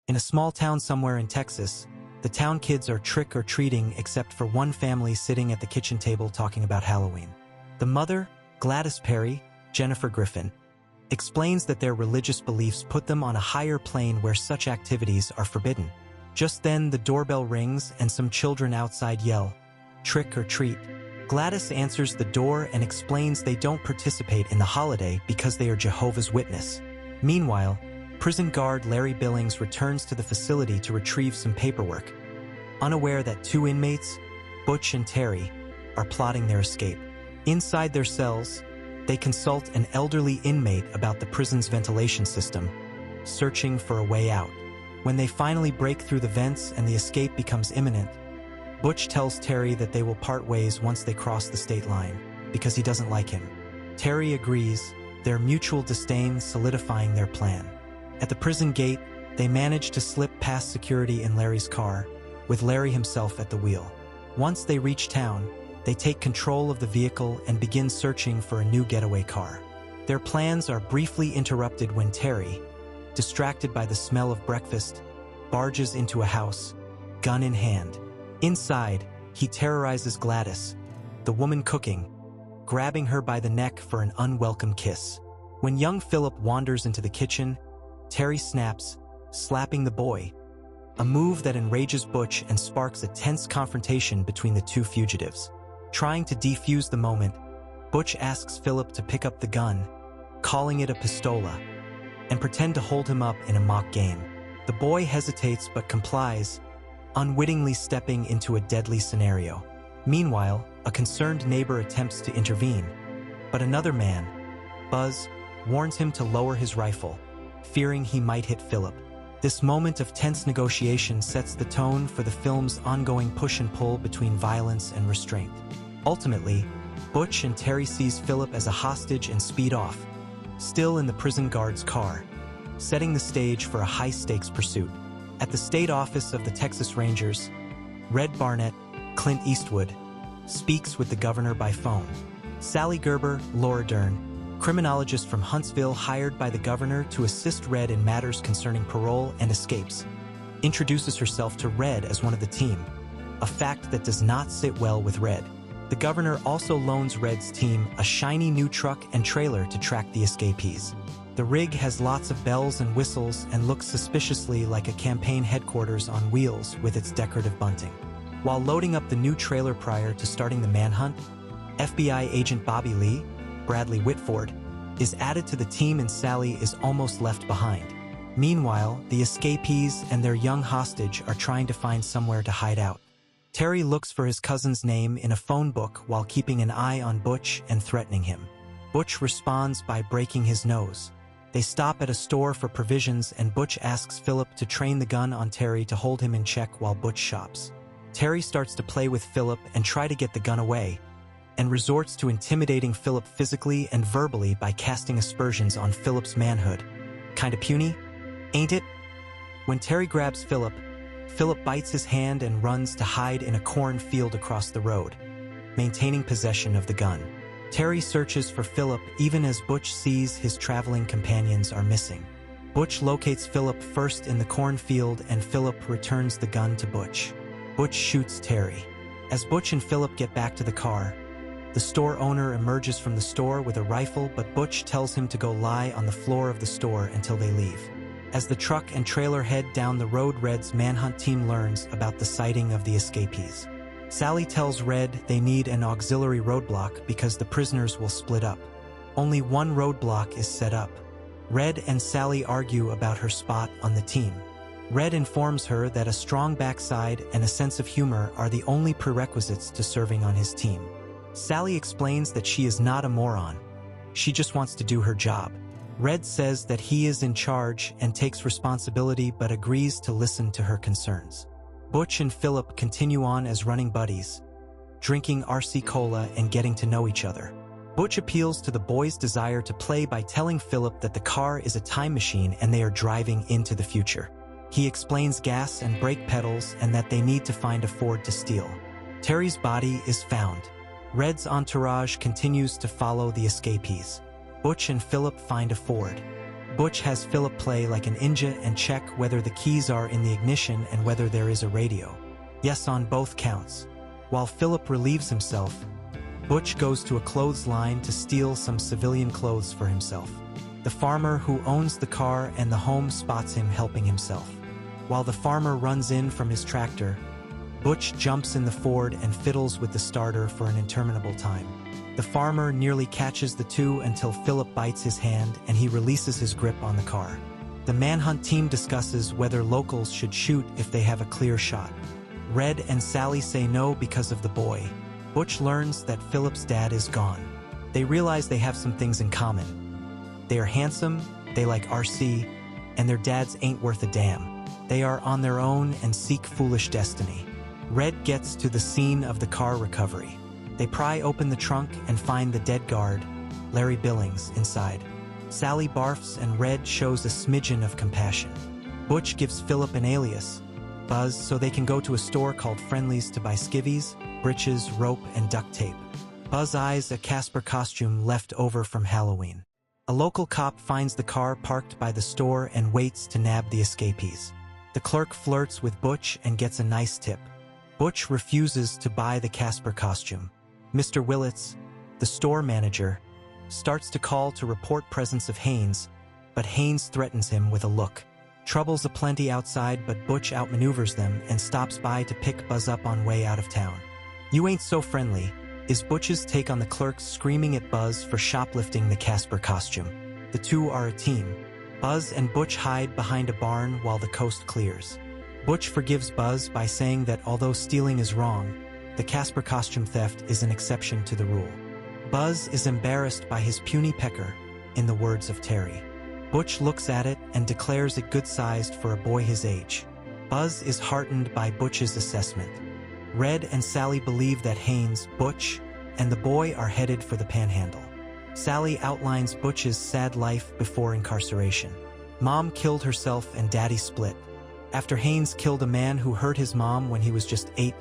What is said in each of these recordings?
In a small town somewhere in Texas, the town kids are trick-or-treating except for one family sitting at the kitchen table talking about Halloween. The mother, Gladys Perry, Jennifer Griffin, explains that their religious beliefs put them on a higher plane where such activities are forbidden. Just then, the doorbell rings and some children outside yell, "Trick or treat." Gladys answers the door and explains they don't participate in the holiday because they are Jehovah's Witness. Meanwhile, prison guard Larry Billings returns to the facility to retrieve some paperwork, unaware that two inmates, Butch and Terry, are plotting their escape. Inside their cells, they consult an elderly inmate about the prison's ventilation system, searching for a way out. When they finally break through the vents and the escape becomes imminent, Butch tells Terry that they will part ways once they cross the state line, because he doesn't like him. Terry agrees, their mutual disdain solidifying their plan. At the prison gate, they manage to slip past security in Larry's car, with Larry himself at the wheel. Once they reach town, they take control of the vehicle and begin searching for a new getaway car. Their plans are briefly interrupted when Terry, distracted by the smell of breakfast, barges into a house, gun in hand. Inside, he terrorizes Gladys, the woman cooking, grabbing her by the neck for an unwelcome kiss. When young Phillip wanders into the kitchen, Terry snaps, slapping the boy, a move that enrages Butch and sparks a tense confrontation between the two fugitives. Trying to defuse the moment, Butch asks Phillip to pick up the gun, calling it a pistola, and pretend to hold him up in a mock game. The boy hesitates but complies, unwittingly stepping into a deadly scenario. Meanwhile, a concerned neighbor attempts to intervene, but another man, Buzz, warns him to lower his rifle, fearing he might hit Phillip. This moment of tense negotiation sets the tone for the film's ongoing push and pull between violence and restraint. Ultimately, Butch and Terry seize Phillip as a hostage and speed off, still in the prison guard's car, setting the stage for a high-stakes pursuit. At the state office of the Texas Rangers, Red Barnett, Clint Eastwood, speaks with the governor by phone. Sally Gerber, Laura Dern, criminologist from Huntsville hired by the governor to assist Red in matters concerning parole and escapes, introduces herself to Red as one of the team, a fact that does not sit well with Red. The governor also loans Red's team a shiny new truck and trailer to track the escapees. The rig has lots of bells and whistles and looks suspiciously like a campaign headquarters on wheels with its decorative bunting. While loading up the new trailer prior to starting the manhunt, FBI agent Bobby Lee, Bradley Whitford, is added to the team and Sally is almost left behind. Meanwhile, the escapees and their young hostage are trying to find somewhere to hide out. Terry looks for his cousin's name in a phone book while keeping an eye on Butch and threatening him. Butch responds by breaking his nose. They stop at a store for provisions and Butch asks Phillip to train the gun on Terry to hold him in check while Butch shops. Terry starts to play with Phillip and try to get the gun away, and resorts to intimidating Phillip physically and verbally by casting aspersions on Phillip's manhood. Kinda puny, ain't it? When Terry grabs Phillip bites his hand and runs to hide in a cornfield across the road, maintaining possession of the gun. Terry searches for Phillip even as Butch sees his traveling companions are missing. Butch locates Phillip first in the cornfield and Phillip returns the gun to Butch. Butch shoots Terry. As Butch and Phillip get back to the car, the store owner emerges from the store with a rifle, but Butch tells him to go lie on the floor of the store until they leave. As the truck and trailer head down the road, Red's manhunt team learns about the sighting of the escapees. Sally tells Red they need an auxiliary roadblock because the prisoners will split up. Only one roadblock is set up. Red and Sally argue about her spot on the team. Red informs her that a strong backside and a sense of humor are the only prerequisites to serving on his team. Sally explains that she is not a moron. She just wants to do her job. Red says that he is in charge and takes responsibility but agrees to listen to her concerns. Butch and Phillip continue on as running buddies, drinking RC Cola and getting to know each other. Butch appeals to the boys' desire to play by telling Phillip that the car is a time machine and they are driving into the future. He explains gas and brake pedals and that they need to find a Ford to steal. Terry's body is found. Red's entourage continues to follow the escapees. Butch and Phillip find a Ford. Butch has Phillip play like an ninja and check whether the keys are in the ignition and whether there is a radio. Yes on both counts. While Phillip relieves himself, Butch goes to a clothesline to steal some civilian clothes for himself. The farmer who owns the car and the home spots him helping himself. While the farmer runs in from his tractor, Butch jumps in the Ford and fiddles with the starter for an interminable time. The farmer nearly catches the two until Phillip bites his hand and he releases his grip on the car. The manhunt team discusses whether locals should shoot if they have a clear shot. Red and Sally say no because of the boy. Butch learns that Phillip's dad is gone. They realize they have some things in common. They are handsome, they like RC, and their dads ain't worth a damn. They are on their own and seek foolish destiny. Red gets to the scene of the car recovery. They pry open the trunk and find the dead guard, Larry Billings, inside. Sally barfs and Red shows a smidgen of compassion. Butch gives Phillip an alias, Buzz, so they can go to a store called Friendly's to buy skivvies, breeches, rope, and duct tape. Buzz eyes a Casper costume left over from Halloween. A local cop finds the car parked by the store and waits to nab the escapees. The clerk flirts with Butch and gets a nice tip. Butch refuses to buy the Casper costume. Mr. Willits, the store manager, starts to call to report presence of Haynes, but Haynes threatens him with a look. Trouble's aplenty outside, but Butch outmaneuvers them and stops by to pick Buzz up on way out of town. "You ain't so friendly," is Butch's take on the clerk screaming at Buzz for shoplifting the Casper costume. The two are a team. Buzz and Butch hide behind a barn while the coast clears. Butch forgives Buzz by saying that although stealing is wrong, the Casper costume theft is an exception to the rule. Buzz is embarrassed by his puny pecker, in the words of Terry. Butch looks at it and declares it good-sized for a boy his age. Buzz is heartened by Butch's assessment. Red and Sally believe that Haynes, Butch, and the boy are headed for the Panhandle. Sally outlines Butch's sad life before incarceration. Mom killed herself and Daddy split. After Haynes killed a man who hurt his mom when he was just 8,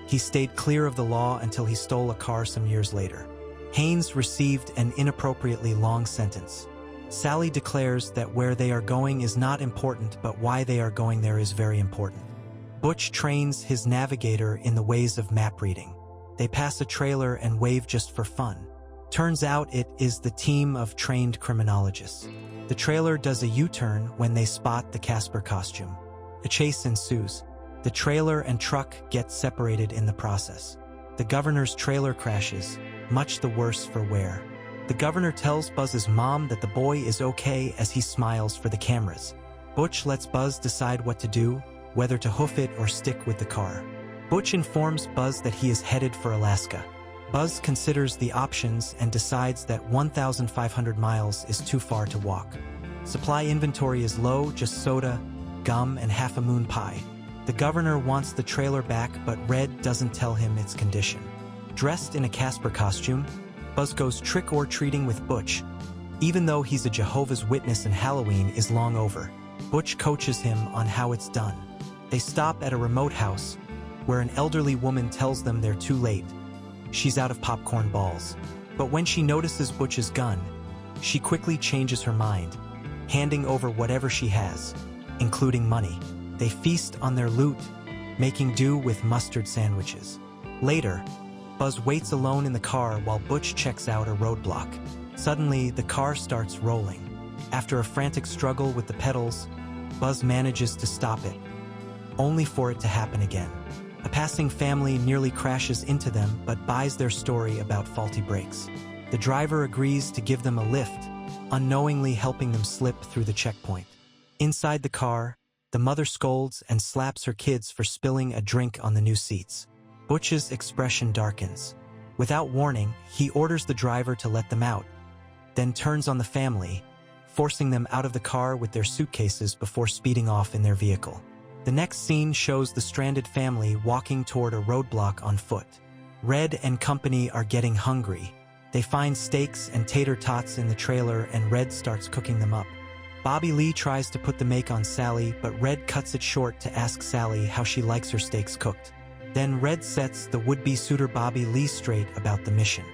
he stayed clear of the law until he stole a car some years later. Haynes received an inappropriately long sentence. Sally declares that where they are going is not important, but why they are going there is very important. Butch trains his navigator in the ways of map reading. They pass a trailer and wave just for fun. Turns out it is the team of trained criminologists. The trailer does a U-turn when they spot the Casper costume. A chase ensues. The trailer and truck get separated in the process. The governor's trailer crashes, much the worse for wear. The governor tells Buzz's mom that the boy is okay as he smiles for the cameras. Butch lets Buzz decide what to do, whether to hoof it or stick with the car. Butch informs Buzz that he is headed for Alaska. Buzz considers the options and decides that 1,500 miles is too far to walk. Supply inventory is low, just soda, gum, and half a moon pie. The governor wants the trailer back, but Red doesn't tell him its condition. Dressed in a Casper costume, Buzz goes trick-or-treating with Butch. Even though he's a Jehovah's Witness and Halloween is long over, Butch coaches him on how it's done. They stop at a remote house, where an elderly woman tells them they're too late. She's out of popcorn balls. But when she notices Butch's gun, she quickly changes her mind, handing over whatever she has, including money. They feast on their loot, making do with mustard sandwiches. Later, Buzz waits alone in the car while Butch checks out a roadblock. Suddenly, the car starts rolling. After a frantic struggle with the pedals, Buzz manages to stop it, only for it to happen again. A passing family nearly crashes into them but buys their story about faulty brakes. The driver agrees to give them a lift, unknowingly helping them slip through the checkpoint. Inside the car, the mother scolds and slaps her kids for spilling a drink on the new seats. Butch's expression darkens. Without warning, he orders the driver to let them out, then turns on the family, forcing them out of the car with their suitcases before speeding off in their vehicle. The next scene shows the stranded family walking toward a roadblock on foot. Red and company are getting hungry. They find steaks and tater tots in the trailer and Red starts cooking them up. Bobby Lee tries to put the make on Sally, but Red cuts it short to ask Sally how she likes her steaks cooked. Then Red sets the would-be suitor Bobby Lee straight about the mission.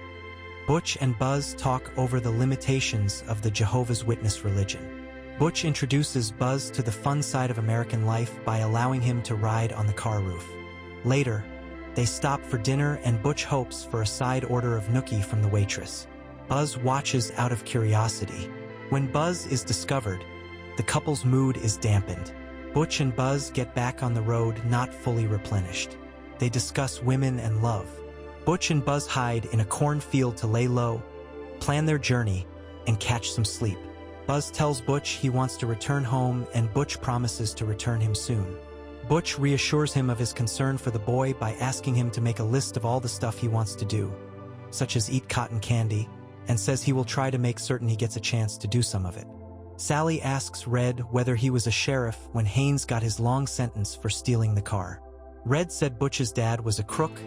Butch and Buzz talk over the limitations of the Jehovah's Witness religion. Butch introduces Buzz to the fun side of American life by allowing him to ride on the car roof. Later, they stop for dinner and Butch hopes for a side order of nookie from the waitress. Buzz watches out of curiosity. When Buzz is discovered, the couple's mood is dampened. Butch and Buzz get back on the road not fully replenished. They discuss women and love. Butch and Buzz hide in a cornfield to lay low, plan their journey, and catch some sleep. Buzz tells Butch he wants to return home and Butch promises to return him soon. Butch reassures him of his concern for the boy by asking him to make a list of all the stuff he wants to do, such as eat cotton candy, and says he will try to make certain he gets a chance to do some of it. Sally asks Red whether he was a sheriff when Haynes got his long sentence for stealing the car. Red said Butch's dad was a crook,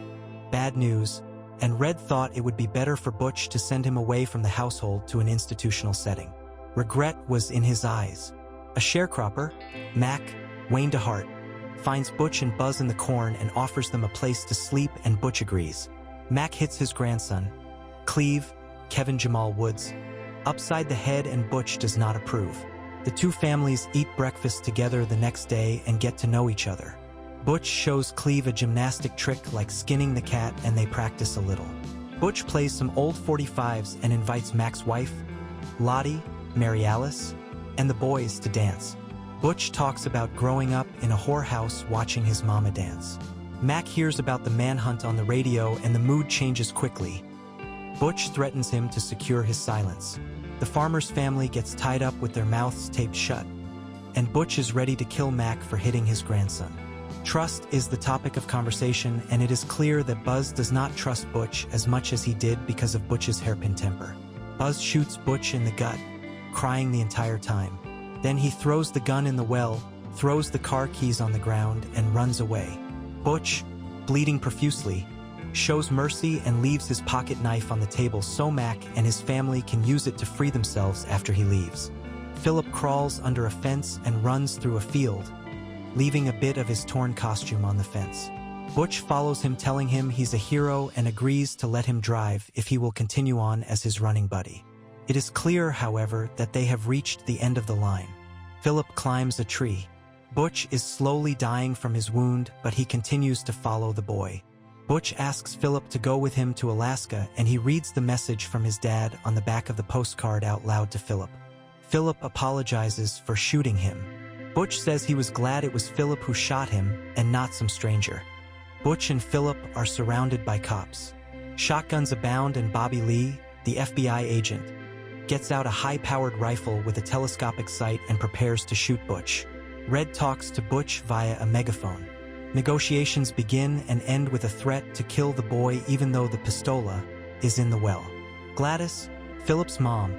bad news, and Red thought it would be better for Butch to send him away from the household to an institutional setting. Regret was in his eyes. A sharecropper, Mac, Wayne DeHart, finds Butch and Buzz in the corn and offers them a place to sleep, and Butch agrees. Mac hits his grandson, Cleve, Kevin Jamal Woods, upside the head, and Butch does not approve. The two families eat breakfast together the next day and get to know each other. Butch shows Cleve a gymnastic trick like skinning the cat and they practice a little. Butch plays some old 45s and invites Mac's wife, Lottie, Mary Alice, and the boys to dance. Butch talks about growing up in a whorehouse watching his mama dance. Mac hears about the manhunt on the radio and the mood changes quickly. Butch threatens him to secure his silence. The farmer's family gets tied up with their mouths taped shut, and Butch is ready to kill Mac for hitting his grandson. Trust is the topic of conversation, and it is clear that Buzz does not trust Butch as much as he did because of Butch's hairpin temper. Buzz shoots Butch in the gut, crying the entire time. Then he throws the gun in the well, throws the car keys on the ground, and runs away. Butch, bleeding profusely, shows mercy and leaves his pocket knife on the table so Mac and his family can use it to free themselves after he leaves. Phillip crawls under a fence and runs through a field, leaving a bit of his torn costume on the fence. Butch follows him, telling him he's a hero, and agrees to let him drive if he will continue on as his running buddy. It is clear, however, that they have reached the end of the line. Phillip climbs a tree. Butch is slowly dying from his wound, but he continues to follow the boy. Butch asks Phillip to go with him to Alaska, and he reads the message from his dad on the back of the postcard out loud to Phillip. Phillip apologizes for shooting him. Butch says he was glad it was Phillip who shot him and not some stranger. Butch and Phillip are surrounded by cops. Shotguns abound, and Bobby Lee, the FBI agent, gets out a high-powered rifle with a telescopic sight and prepares to shoot Butch. Red talks to Butch via a megaphone. Negotiations begin and end with a threat to kill the boy even though the pistola is in the well. Gladys, Phillip's mom,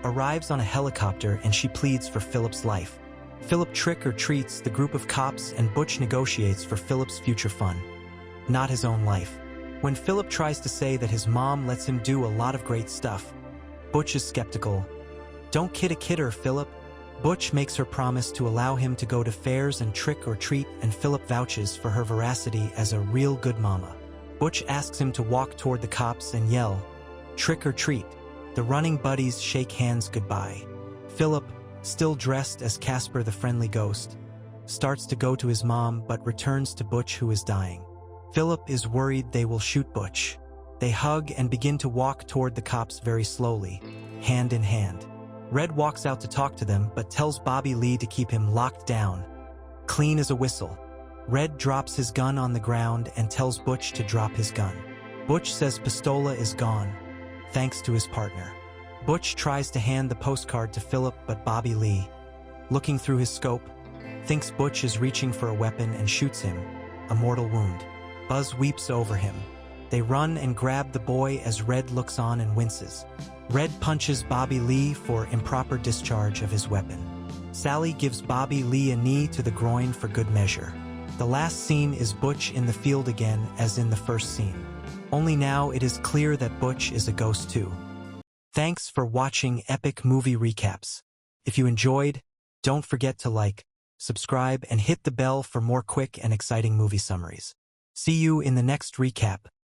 arrives on a helicopter and she pleads for Phillip's life. Phillip trick-or-treats the group of cops and Butch negotiates for Phillip's future fun, not his own life. When Phillip tries to say that his mom lets him do a lot of great stuff, Butch is skeptical. "Don't kid a kidder, Phillip." Butch makes her promise to allow him to go to fairs and trick-or-treat, and Phillip vouches for her veracity as a real good mama. Butch asks him to walk toward the cops and yell, "Trick-or-treat." The running buddies shake hands goodbye. Phillip, still dressed as Casper the Friendly Ghost, starts to go to his mom but returns to Butch, who is dying. Phillip is worried they will shoot Butch. They hug and begin to walk toward the cops very slowly, hand in hand. Red walks out to talk to them but tells Bobby Lee to keep him locked down, clean as a whistle. Red drops his gun on the ground and tells Butch to drop his gun. Butch says Pistola is gone, thanks to his partner. Butch tries to hand the postcard to Phillip, but Bobby Lee, looking through his scope, thinks Butch is reaching for a weapon and shoots him, a mortal wound. Buzz weeps over him. They run and grab the boy as Red looks on and winces. Red punches Bobby Lee for improper discharge of his weapon. Sally gives Bobby Lee a knee to the groin for good measure. The last scene is Butch in the field again as in the first scene. Only now it is clear that Butch is a ghost too. Thanks for watching Epic Movie Recaps. If you enjoyed, don't forget to like, subscribe, and hit the bell for more quick and exciting movie summaries. See you in the next recap.